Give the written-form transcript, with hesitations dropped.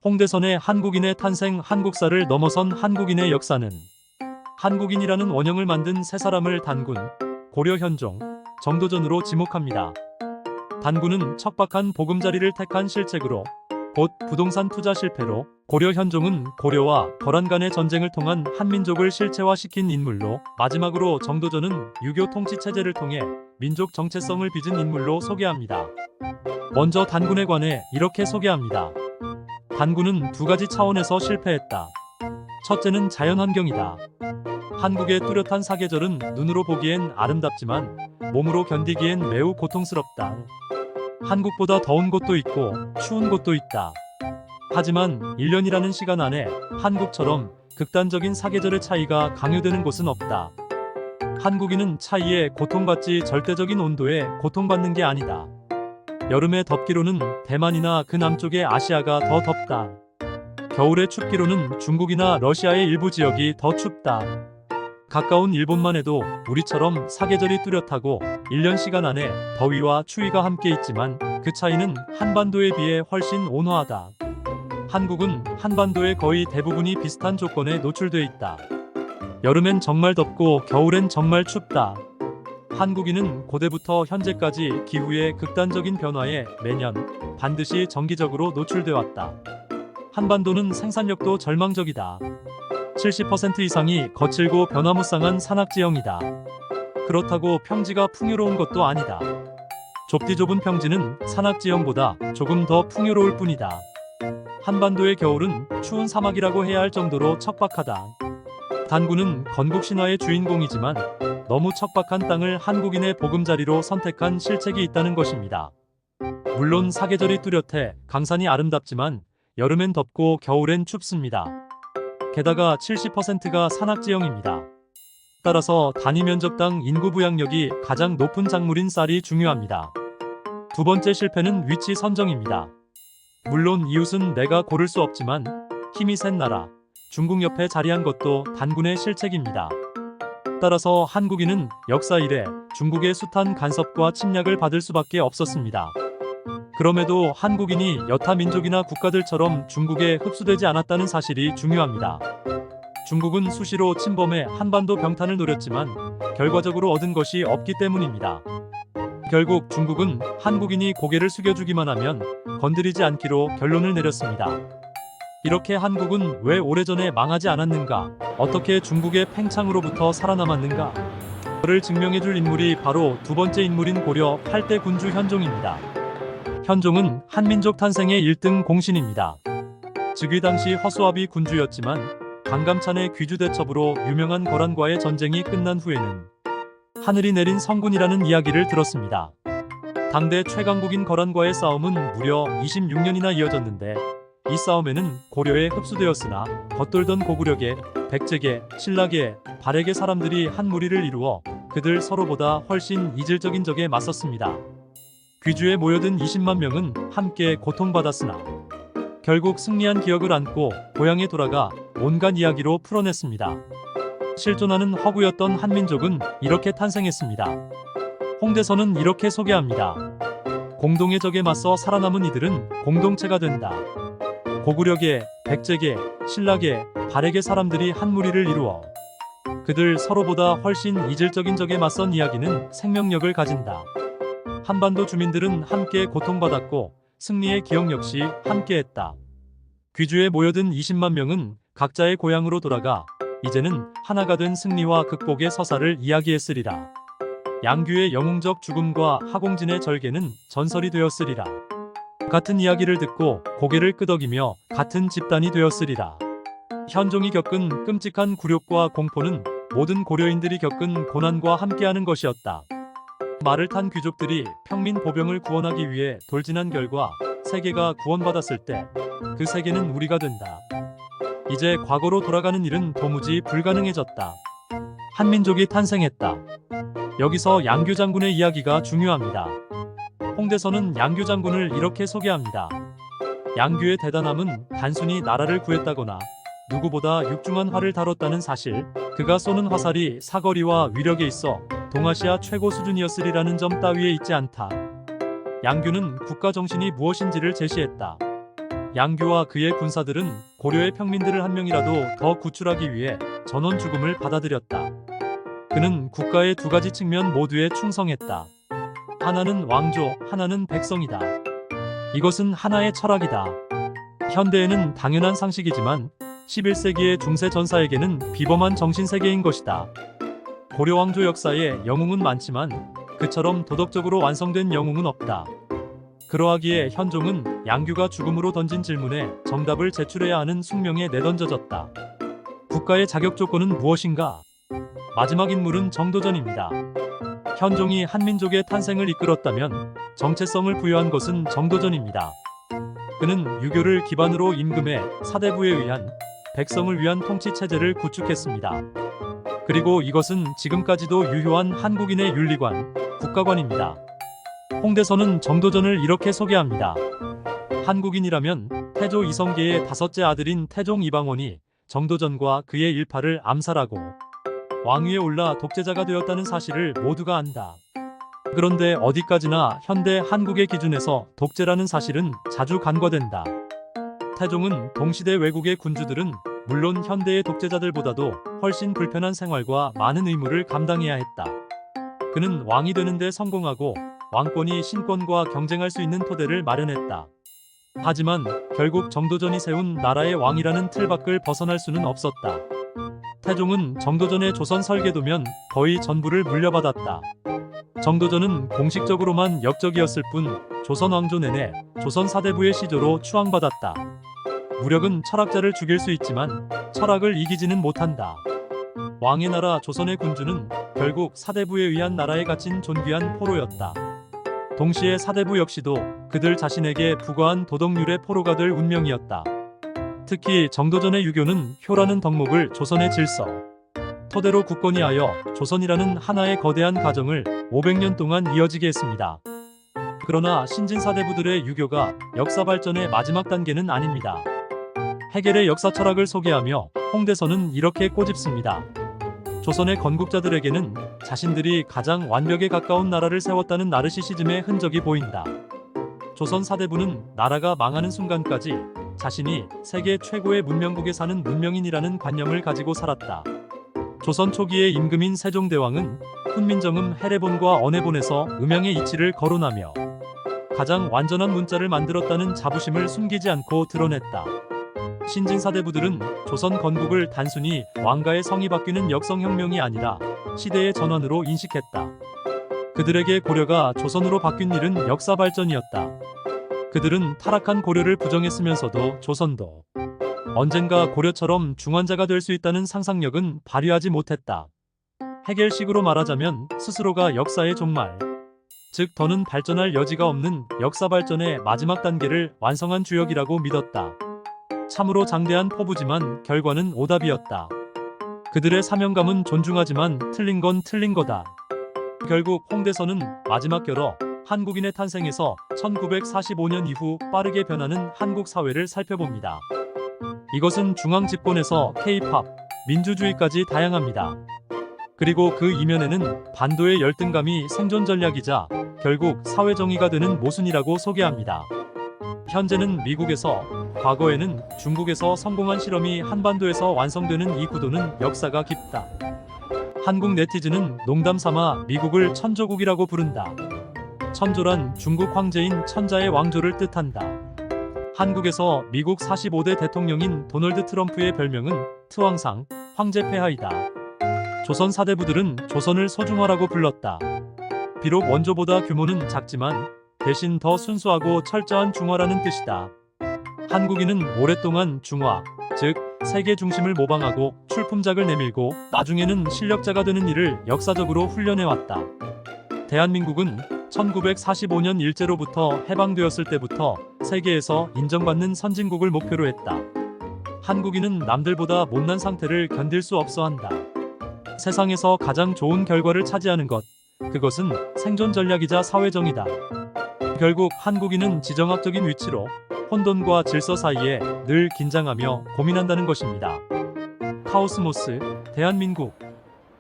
홍대선의 한국인의 탄생, 한국사를 넘어선 한국인의 역사는 한국인이라는 원형을 만든 세 사람을 단군, 고려 현종, 정도전으로 지목합니다. 단군은 척박한 보금자리를 택한 실책으로, 곧 부동산 투자 실패로, 고려 현종은 고려와 거란 간의 전쟁을 통한 한민족을 실체화시킨 인물로, 마지막으로 정도전은 유교 통치 체제를 통해 민족 정체성을 빚은 인물로 소개합니다. 먼저 단군에 관해 이렇게 소개합니다. 단군은 두 가지 차원에서 실패했다. 첫째는 자연환경이다. 한국의 뚜렷한 사계절은 눈으로 보기엔 아름답지만 몸으로 견디기엔 매우 고통스럽다. 한국보다 더운 곳도 있고 추운 곳도 있다. 하지만 1년이라는 시간 안에 한국처럼 극단적인 사계절의 차이가 강요되는 곳은 없다. 한국인은 차이에 고통받지 절대적인 온도에 고통받는 게 아니다. 여름의 덥기로는 대만이나 그 남쪽의 아시아가 더 덥다. 겨울의 춥기로는 중국이나 러시아의 일부 지역이 더 춥다. 가까운 일본만 해도 우리처럼 사계절이 뚜렷하고 1년 시간 안에 더위와 추위가 함께 있지만 그 차이는 한반도에 비해 훨씬 온화하다. 한국은 한반도의 거의 대부분이 비슷한 조건에 노출돼 있다. 여름엔 정말 덥고 겨울엔 정말 춥다. 한국인은 고대부터 현재까지 기후의 극단적인 변화에 매년 반드시 정기적으로 노출돼 왔다. 한반도는 생산력도 절망적이다. 70% 이상이 거칠고 변화무쌍한 산악지형이다. 그렇다고 평지가 풍요로운 것도 아니다. 좁디 좁은 평지는 산악지형보다 조금 더 풍요로울 뿐이다. 한반도의 겨울은 추운 사막이라고 해야 할 정도로 척박하다. 단군은 건국신화의 주인공이지만 너무 척박한 땅을 한국인의 보금자리로 선택한 실책이 있다는 것입니다. 물론 사계절이 뚜렷해 강산이 아름답지만 여름엔 덥고 겨울엔 춥습니다. 게다가 70%가 산악지형입니다. 따라서 단위 면적당 인구 부양력이 가장 높은 작물인 쌀이 중요합니다. 두 번째 실패는 위치 선정입니다. 물론 이웃은 내가 고를 수 없지만 힘이 센 나라, 중국 옆에 자리한 것도 단군의 실책입니다. 따라서 한국인은 역사 이래 중국의 숱한 간섭과 침략을 받을 수밖에 없었습니다. 그럼에도 한국인이 여타 민족이나 국가들처럼 중국에 흡수되지 않았다는 사실이 중요합니다. 중국은 수시로 침범해 한반도 병탄을 노렸지만 결과적으로 얻은 것이 없기 때문입니다. 결국 중국은 한국인이 고개를 숙여주기만 하면 건드리지 않기로 결론을 내렸습니다. 이렇게 한국은 왜 오래전에 망하지 않았는가? 어떻게 중국의 팽창으로부터 살아남았는가? 그를 증명해줄 인물이 바로 두 번째 인물인 고려 8대 군주 현종입니다. 현종은 한민족 탄생의 1등 공신입니다. 즉위 당시 허수아비 군주였지만 강감찬의 귀주대첩으로 유명한 거란과의 전쟁이 끝난 후에는 하늘이 내린 성군이라는 이야기를 들었습니다. 당대 최강국인 거란과의 싸움은 무려 26년이나 이어졌는데 이 싸움에는 고려에 흡수되었으나 겉돌던 고구려계, 백제계, 신라계, 발해계 사람들이 한 무리를 이루어 그들 서로보다 훨씬 이질적인 적에 맞섰습니다. 귀주에 모여든 20만 명은 함께 고통받았으나 결국 승리한 기억을 안고 고향에 돌아가 온갖 이야기로 풀어냈습니다. 실존하는 허구였던 한민족은 이렇게 탄생했습니다. 홍대선은 이렇게 소개합니다. 공동의 적에 맞서 살아남은 이들은 공동체가 된다. 고구려계, 백제계, 신라계, 발해계 사람들이 한 무리를 이루어 그들 서로보다 훨씬 이질적인 적에 맞선 이야기는 생명력을 가진다. 한반도 주민들은 함께 고통받았고 승리의 기억 역시 함께했다. 귀주에 모여든 20만 명은 각자의 고향으로 돌아가 이제는 하나가 된 승리와 극복의 서사를 이야기했으리라. 양규의 영웅적 죽음과 하공진의 절개는 전설이 되었으리라. 같은 이야기를 듣고 고개를 끄덕이며 같은 집단이 되었으리라. 현종이 겪은 끔찍한 굴욕과 공포는 모든 고려인들이 겪은 고난과 함께하는 것이었다. 말을 탄 귀족들이 평민 보병을 구원하기 위해 돌진한 결과 세계가 구원받았을 때 그 세계는 우리가 된다. 이제 과거로 돌아가는 일은 도무지 불가능해졌다. 한민족이 탄생했다. 여기서 양규 장군의 이야기가 중요합니다. 홍대선은 양규 장군을 이렇게 소개합니다. 양규의 대단함은 단순히 나라를 구했다거나 누구보다 육중한 활을 다뤘다는 사실, 그가 쏘는 화살이 사거리와 위력에 있어 동아시아 최고 수준이었으리라는 점 따위에 있지 않다. 양규는 국가 정신이 무엇인지를 제시했다. 양규와 그의 군사들은 고려의 평민들을 한 명이라도 더 구출하기 위해 전원 죽음을 받아들였다. 그는 국가의 두 가지 측면 모두에 충성했다. 하나는 왕조, 하나는 백성이다. 이것은 하나의 철학이다. 현대에는 당연한 상식이지만 11세기의 중세 전사에게는 비범한 정신세계인 것이다. 고려 왕조 역사에 영웅은 많지만 그처럼 도덕적으로 완성된 영웅은 없다. 그러하기에 현종은 양규가 죽음으로 던진 질문에 정답을 제출해야 하는 숙명에 내던져졌다. 국가의 자격 조건은 무엇인가? 마지막 인물은 정도전입니다. 현종이 한민족의 탄생을 이끌었다면 정체성을 부여한 것은 정도전입니다. 그는 유교를 기반으로 임금의 사대부에 의한 백성을 위한 통치 체제를 구축했습니다. 그리고 이것은 지금까지도 유효한 한국인의 윤리관, 국가관입니다. 홍대선은 정도전을 이렇게 소개합니다. 한국인이라면 태조 이성계의 다섯째 아들인 태종 이방원이 정도전과 그의 일파를 암살하고 왕위에 올라 독재자가 되었다는 사실을 모두가 안다. 그런데 어디까지나 현대 한국의 기준에서 독재라는 사실은 자주 간과된다. 태종은 동시대 외국의 군주들은 물론 현대의 독재자들보다도 훨씬 불편한 생활과 많은 의무를 감당해야 했다. 그는 왕이 되는데 성공하고 왕권이 신권과 경쟁할 수 있는 토대를 마련했다. 하지만 결국 정도전이 세운 나라의 왕이라는 틀 밖을 벗어날 수는 없었다. 태종은 정도전의 조선 설계도면 거의 전부를 물려받았다. 정도전은 공식적으로만 역적이었을 뿐 조선 왕조 내내 조선 사대부의 시조로 추앙받았다. 무력은 철학자를 죽일 수 있지만 철학을 이기지는 못한다. 왕의 나라 조선의 군주는 결국 사대부에 의한 나라에 갇힌 존귀한 포로였다. 동시에 사대부 역시도 그들 자신에게 부과한 도덕률의 포로가 될 운명이었다. 특히 정도전의 유교는 효라는 덕목을 조선의 질서, 토대로 굳건히 하여 조선이라는 하나의 거대한 가정을 500년 동안 이어지게 했습니다. 그러나 신진사대부들의 유교가 역사 발전의 마지막 단계는 아닙니다. 해겔의 역사 철학을 소개하며 홍대선은 이렇게 꼬집습니다. 조선의 건국자들에게는 자신들이 가장 완벽에 가까운 나라를 세웠다는 나르시시즘의 흔적이 보인다. 조선 사대부는 나라가 망하는 순간까지 자신이 세계 최고의 문명국에 사는 문명인이라는 관념을 가지고 살았다. 조선 초기의 임금인 세종대왕은 훈민정음 해례본과 언해본에서 음양의 이치를 거론하며 가장 완전한 문자를 만들었다는 자부심을 숨기지 않고 드러냈다. 신진사대부들은 조선 건국을 단순히 왕가의 성이 바뀌는 역성혁명이 아니라 시대의 전환으로 인식했다. 그들에게 고려가 조선으로 바뀐 일은 역사 발전이었다. 그들은 타락한 고려를 부정했으면서도 조선도 언젠가 고려처럼 중환자가 될 수 있다는 상상력은 발휘하지 못했다. 해겔식으로 말하자면 스스로가 역사의 종말, 즉 더는 발전할 여지가 없는 역사 발전의 마지막 단계를 완성한 주역이라고 믿었다. 참으로 장대한 포부지만 결과는 오답이었다. 그들의 사명감은 존중하지만 틀린 건 틀린 거다. 결국 홍대선은 마지막 결어 한국인의 탄생에서 1945년 이후 빠르게 변하는 한국 사회를 살펴봅니다. 이것은 중앙 집권에서 K-팝, 민주주의까지 다양합니다. 그리고 그 이면에는 반도의 열등감이 생존 전략이자 결국 사회정의가 되는 모순이라고 소개합니다. 현재는 미국에서, 과거에는 중국에서 성공한 실험이 한반도에서 완성되는 이 구도는 역사가 깊다. 한국 네티즌은 농담 삼아 미국을 천조국이라고 부른다. 천조란 중국 황제인 천자의 왕조를 뜻한다. 한국에서 미국 45대 대통령인 도널드 트럼프의 별명은 트왕상, 황제폐하이다. 조선 사대부들은 조선을 소중화라고 불렀다. 비록 원조보다 규모는 작지만 대신 더 순수하고 철저한 중화라는 뜻이다. 한국인은 오랫동안 중화, 즉 세계 중심을 모방하고 출품작을 내밀고 나중에는 실력자가 되는 일을 역사적으로 훈련해왔다. 대한민국은 1945년 일제로부터 해방되었을 때부터 세계에서 인정받는 선진국을 목표로 했다. 한국인은 남들보다 못난 상태를 견딜 수 없어 한다. 세상에서 가장 좋은 결과를 차지하는 것, 그것은 생존 전략이자 사회정의다. 결국 한국인은 지정학적인 위치로 혼돈과 질서 사이에 늘 긴장하며 고민한다는 것입니다. 카오스모스, 대한민국